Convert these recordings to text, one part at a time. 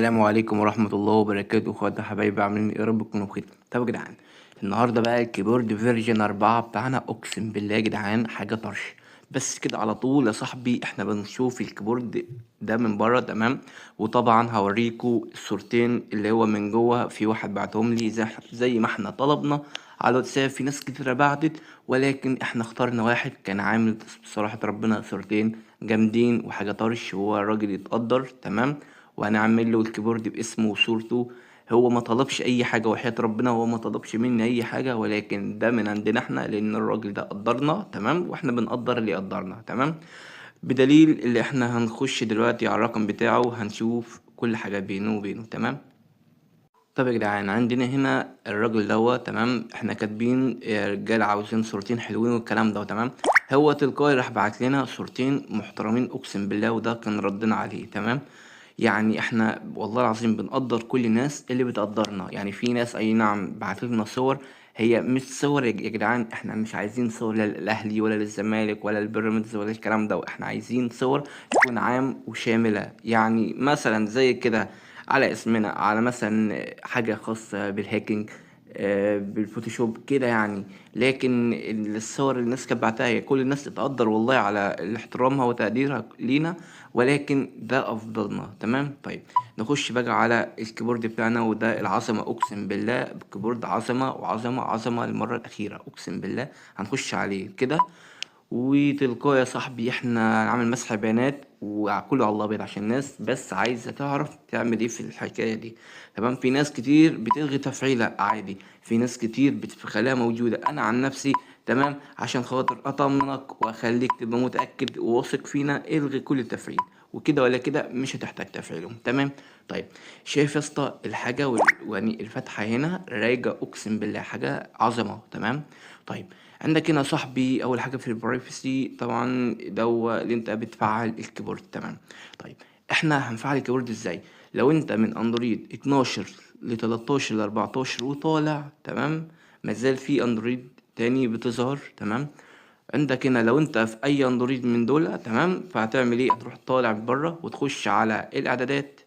السلام عليكم ورحمة الله وبركاته، اخواتي حبايبي عاملين ايه؟ يا رب تكونوا بخير. طب يا جدعان، النهارده بقى الكيبورد فيرجن 4 بتاعنا، اقسم بالله يا جدعان حاجة طرش. بس كده على طول يا صاحبي، احنا بنشوف الكيبورد ده من بره تمام. وطبعا هوريكوا الصورتين اللي هو من جوه، في واحد بعتهم لي زي ما احنا طلبنا على الواتساب. في ناس كتيرة بعتت، ولكن احنا اخترنا واحد كان عامل بصراحة ربنا صورتين جامدين وحاجة طرش، وهو الراجل يتقدر تمام. وهنعمل له الكيبورد باسمه وصورته. هو ما طلبش اي حاجه، وحياة ربنا هو ما طلبش مني اي حاجه، ولكن ده من عندنا احنا، لان الراجل ده قدرنا تمام، واحنا بنقدر اللي قدرنا تمام. بدليل اللي احنا هنخش دلوقتي على الرقم بتاعه، هنشوف كل حاجه بينه وبينه تمام. طب يا جدعان، عندنا هنا الراجل دوت تمام، احنا كاتبين يا رجاله عاوزين صورتين حلوين والكلام ده تمام. هو تلقائي راح بعت لنا صورتين محترمين اقسم بالله، وده كان ردنا عليه تمام. يعني احنا والله العظيم بنقدر كل الناس اللي بتقدرنا. يعني في ناس اي نعم بعت لنا صور، هي مش صور يا جدعان، احنا مش عايزين صور لا للاهلي ولا للزمالك ولا للبيراميدز ولا الكلام ده، احنا عايزين صور تكون عام وشامله. يعني مثلا زي كده على اسمنا، على مثلا حاجة خاصة بالهاكينج، بالفوتوشوب كده يعني. لكن الصور اللي الناس كانت بعتها، هي كل الناس تتقدر والله على احترامها وتقديرها لينا، ولكن ده افضلنا تمام. طيب نخش بقى على الكيبورد بتاعنا، وده العظمة اقسم بالله، كيبورد عظمة وعظمة عظمة المرة الاخيرة اقسم بالله. هنخش عليه كده، وتلقائي يا صاحبي احنا هنعمل مسح بيانات وكله على الابيض، عشان الناس بس عايزه تعرف تعمل ايه في الحكايه دي تمام. في ناس كتير بتلغي تفعيلها عادي، في ناس كتير بتخليها موجوده. انا عن نفسي تمام، عشان خاطر اطمنك واخليك تبقى متاكد وواثق فينا، الغي كل التفعيل، وكده ولا كده مش هتحتاج تفعيلهم تمام. طيب شايف يا اسطى الحاجه يعني الفتحه هنا رايقه اقسم بالله، حاجه عظمه تمام. طيب عندك هنا صاحبي اول حاجه في البرايفسي طبعا، دو اللي انت بتفعل الكيبورد تمام. طيب احنا هنفعل الكيبورد ازاي؟ لو انت من اندرويد 12 ل 13 ل 14 وطالع تمام، مازال في اندرويد تاني بتظهر تمام. عندك هنا لو انت في اي اندرويد من دول تمام، فهتعمل ايه؟ هتروح طالع بره وتخش على الاعدادات،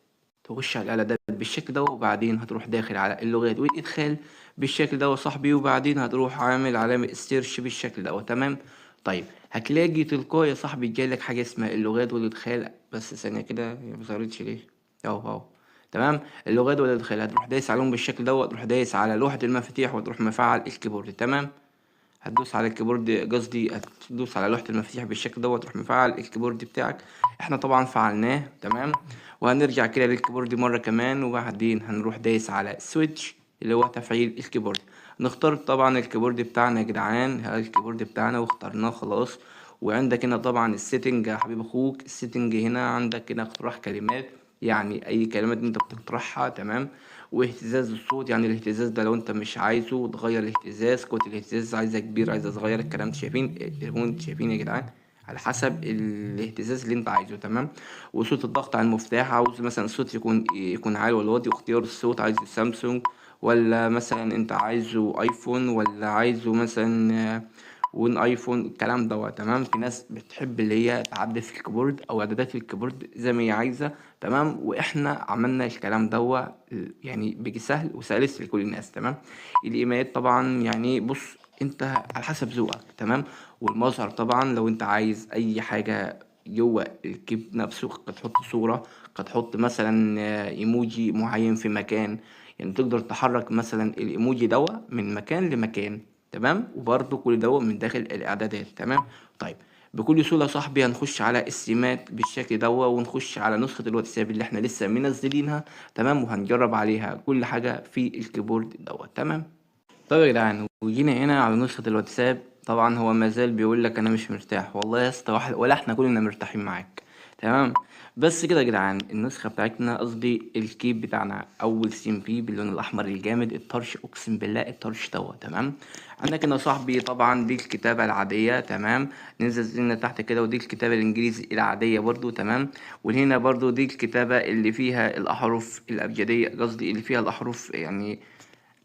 تخش على الاعدادات بالشكل ده، وبعدين هتروح داخل على اللغات والادخال بالشكل ده يا صاحبي، وبعدين هتروح عامل علامة السيرش بالشكل ده تمام. طيب هتلاقي تلقائي يا صاحبي جايلك حاجة اسمها اللغات والادخال. بس ثانية كده، هي مظهرتش ليه؟ اهو تمام. اللغات والادخال هتروح دايس عليهم بالشكل ده، وتروح دايس على لوحة المفاتيح، وتروح مفعل الكيبورد تمام. هتدوس على الكيبورد، قصدي هتدوس على لوحة المفاتيح بالشكل دوت، تروح مفعل الكيبورد بتاعك. احنا طبعا فعلناه تمام. وهنرجع كده للكيبورد مرة كمان، وبعدين هنروح دايس على سويتش اللي هو تفعيل الكيبورد. نختار طبعا الكيبورد بتاعنا يا جدعان، هذا الكيبورد بتاعنا واخترناه خلاص. وعندك هنا طبعا السيتنج يا حبيب اخوك، السيتنج هنا عندك هنا اقتراح كلمات، يعني اي كلمات انت بتقترحها تمام. واهتزاز الصوت، يعني الاهتزاز ده لو انت مش عايزه تغير الاهتزاز، قوة الاهتزاز عايزة كبير عايزة صغير، الكلام ده شايفين التليفون، انتوا شايفين يا جدعان، على حسب الاهتزاز اللي انت عايزه تمام. وصوت الضغط على المفتاح، عاوز مثلا الصوت يكون عالي ولا واطي، واختيار الصوت عايزه سامسونج ولا مثلا انت عايزه ايفون، ولا عايزه مثلا وين ايفون، الكلام دوت تمام. في ناس بتحب اللي هي تعدل في الكيبورد او اعدادات الكيبورد زي ما هي عايزه تمام، واحنا عملنا الكلام دوت يعني بيجي سهل وسلس لكل الناس تمام. الايميلات طبعا يعني بص، انت على حسب ذوقك تمام. والمظهر طبعا لو انت عايز اي حاجه جوه الكيب نفسه، قد تحط صوره، قد تحط مثلا ايموجي معين في مكان. يعني تقدر تحرك مثلا الايموجي دوت من مكان لمكان تمام، وبرضه كل دوت من داخل الاعدادات تمام. طيب بكل سهوله يا صاحبي هنخش على السمات بالشكل دوت، ونخش على نسخه الواتساب اللي احنا لسه منزلينها تمام، وهنجرب عليها كل حاجه في الكيبورد دوت تمام. طيب يا جدعان، وجينا هنا على نسخه الواتساب، طبعا هو مازال بيقول لك انا مش مرتاح والله يا اسطى، ولا احنا كلنا مرتاحين معاك تمام. بس كده يا جدعان، النسخه بتاعتنا قصدي الكيب بتاعنا اول سي ام بي باللون الاحمر الجامد الطرش اقسم بالله، الطرش دوت تمام. عندك هنا يا صاحبي طبعا دي الكتابه العاديه تمام، ننزل لنا تحت كده، ودي الكتابه الانجليزي العاديه برضو تمام. وهنا برضو دي الكتابه اللي فيها الاحرف الابجديه، قصدي اللي فيها الاحرف يعني.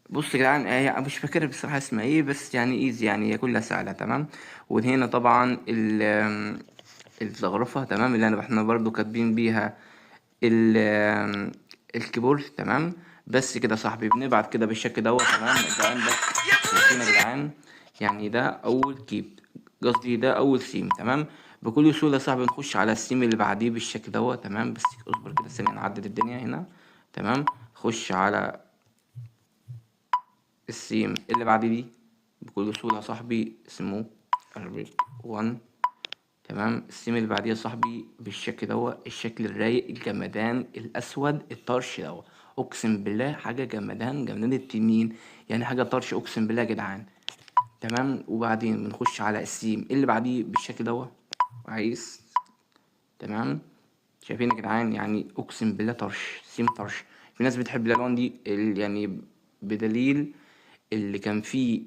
بص يا جدعان، هي مش فاكر بصراحة اسمها ايه، بس يعني ايزي، يعني هي كلها سهلة تمام. وهنا طبعا الزخرفة تمام، اللي احنا برضو كاتبين بيها ال الكيبورد. تمام، بس كده يا صاحبي بنبعت كده بالشكل دوت. تمام، ده عندك شايفين يا جدعان، يعني ده اول كيب، قصدي ده اول سيم. تمام، بكل سهوله يا صاحبي نخش على السيم اللي بعديه بالشكل دوت. تمام، بس اصبر كده ثانيه نعدل الدنيا هنا. تمام، خش على السيم اللي بعد دي بكل سهوله يا صاحبي، اسمه اربيك 1. تمام، السيم اللي بعديه يا صاحبي بالشكل دوت، الشكل الرايق الجمدان الاسود الطرش دوت، اقسم بالله حاجه جمدان جمدان التنين، يعني حاجه طرش اقسم بالله يا جدعان. تمام، وبعدين بنخش على السيم اللي بعديه بالشكل دوت، عايز. تمام، شايفين يا جدعان، يعني اقسم بالله طرش، سيم طرش. في ناس بتحب الالوان دي يعني بدليل اللي كان فيه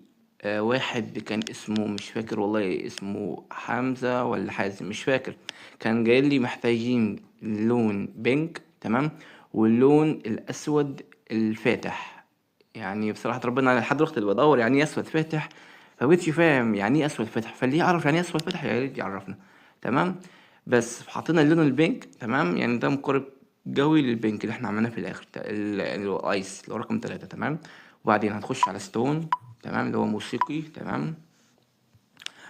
واحد كان اسمه مش فاكر والله، اسمه حمزة ولا حازم مش فاكر، كان جاي لي محتاجين لون بينك. تمام، واللون الاسود الفاتح. يعني بصراحة ربنا أنا لحد دلوقتي بدور يعني ايه اسود فاتح، فمبقتش فاهم يعني ايه اسود فاتح، فاللي يعرف يعني ايه اسود فاتح يا ريت يعرفنا. تمام، بس حطينا اللون البينك. تمام، يعني ده مقارب جوي للبينك اللي احنا عملناه في الاخر، الايس اللي هو رقم 3. تمام، وبعدين هنخش على ستون. تمام، اللي هو موسيقي. تمام،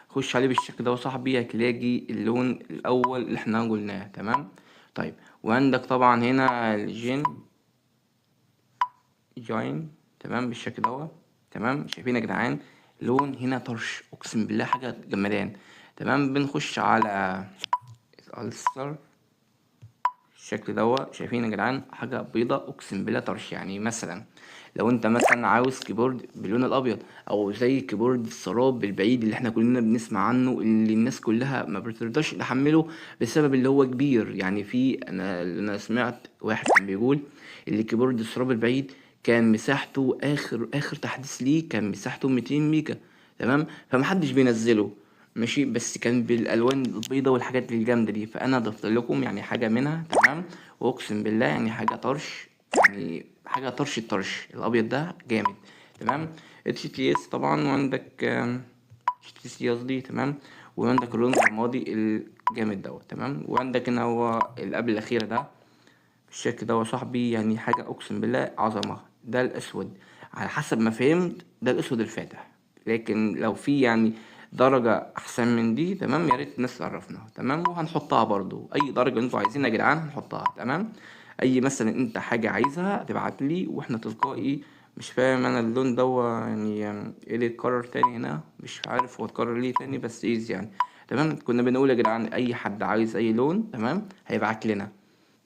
خش عليه بالشكل ده يا صاحبي، هتلاقي اللون الاول اللي احنا قلناه. تمام، طيب وعندك طبعا هنا الجين جوين. تمام، بالشكل دوت. تمام، شايفين يا جدعان لون هنا طرش اقسم بالله حاجه جمدان. تمام، بنخش على الالستر الشكل دوت، شايفين يا جدعان حاجه بيضه اقسم بالله طرش. يعني مثلا لو انت مثلا عاوز كيبورد باللون الابيض، او زي كيبورد السراب البعيد اللي احنا كلنا بنسمع عنه، اللي الناس كلها ما بترضاش تحمله بسبب اللي هو كبير. يعني في انا سمعت واحد كان بيقول اللي كيبورد السراب البعيد كان مساحته اخر تحديث ليه كان مساحته 200 ميجا. تمام، فمحدش بينزله ماشي، بس كان بالالوان البيضة والحاجات الجامده دي، فانا ضفت لكم يعني حاجه منها. تمام، واقسم بالله يعني حاجه طرش، يعني حاجه طرش الطرش الابيض ده جامد. تمام، اتش تي اس طبعا، وعندك اتش تي سي قصدي. تمام، وعندك اللون الرمادي الجامد دوت. تمام، وعندك هنا هو اللي قبل الاخير ده بالشكل ده يا صاحبي، يعني حاجه اقسم بالله عظمه. ده الاسود على حسب ما فهمت، ده الاسود الفاتح، لكن لو في يعني درجة أحسن من دي تمام يا ريت الناس تعرفنا. تمام، وهنحطها برضو أي درجة انتوا عايزينها يا جدعان هنحطها. تمام، أي مثلا أنت حاجة عايزها تبعت لي وإحنا تلقائي. مش فاهم أنا اللون دوا يعني إيه اللي اتكرر تاني هنا، مش عارف هو اتكرر ليه تاني بس إيزي يعني. تمام، كنا بنقول يا جدعان أي حد عايز أي لون تمام هيبعت لنا.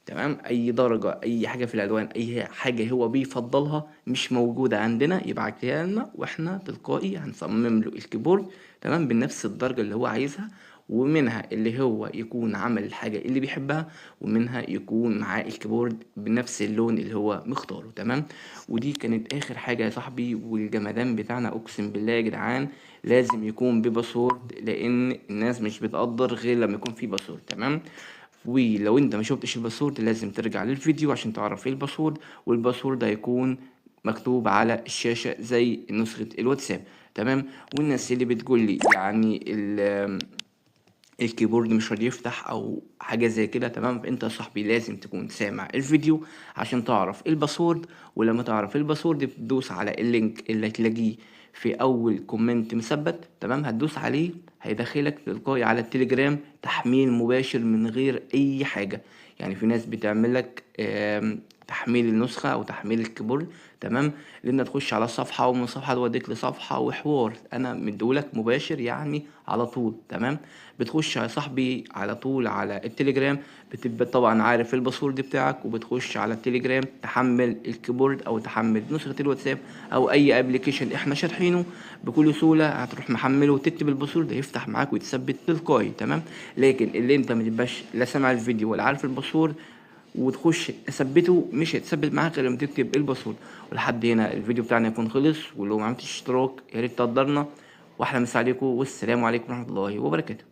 تمام، اي درجة اي حاجة في الالوان اي حاجة هو بيفضلها مش موجودة عندنا يبعتها لنا، واحنا تلقائي هنصمم له الكيبورد. تمام، بنفس الدرجة اللي هو عايزها، ومنها اللي هو يكون عمل الحاجة اللي بيحبها، ومنها يكون معاه الكيبورد بنفس اللون اللي هو مختاره. تمام، ودي كانت اخر حاجة يا صاحبي. والجمدان بتاعنا اقسم بالله يا جدعان لازم يكون بباسورد، لان الناس مش بتقدر غير لما يكون في باسورد. تمام، ولو انت ما شفتش الباسورد لازم ترجع للفيديو عشان تعرف ايه الباسورد، والباسورد هيكون مكتوب على الشاشة زي نسخة الواتساب. تمام، والناس اللي بتقول لي يعني الكيبورد مش راضي يفتح او حاجه زي كده، تمام، فانت يا صاحبي لازم تكون سامع الفيديو عشان تعرف الباسورد. ولما تعرف الباسورد بتدوس على اللينك اللي هتلاقيه في اول كومنت مثبت. تمام، هتدوس عليه هيدخلك تلقائي على التليجرام تحميل مباشر من غير اي حاجه. يعني في ناس بتعمل لك تحميل النسخة أو تحميل الكيبورد. تمام، لأن تخش على الصفحة ومن صفحة توديك لصفحة وحوار، أنا مديهولك مباشر يعني على طول. تمام، بتخش يا صاحبي على طول على التليجرام، بتبقى طبعا عارف الباسورد بتاعك، وبتخش على التليجرام تحمل الكيبورد أو تحمل نسخة الواتساب أو أي أبليكيشن إحنا شارحينه بكل سهولة. هتروح محمله وتكتب الباسورد هيفتح معاك ويتثبت تلقائي. تمام، لكن اللي أنت متبقاش لا سامع الفيديو ولا عارف الباسورد وتخش تثبته مش هيتثبت معاك غير لما تكتب الباسورد. ولحد هنا الفيديو بتاعنا يكون خلص، ولو ما عملتش اشتراك يا ريت تقدرنا. واحلى مسا عليكم، والسلام عليكم ورحمة الله وبركاته.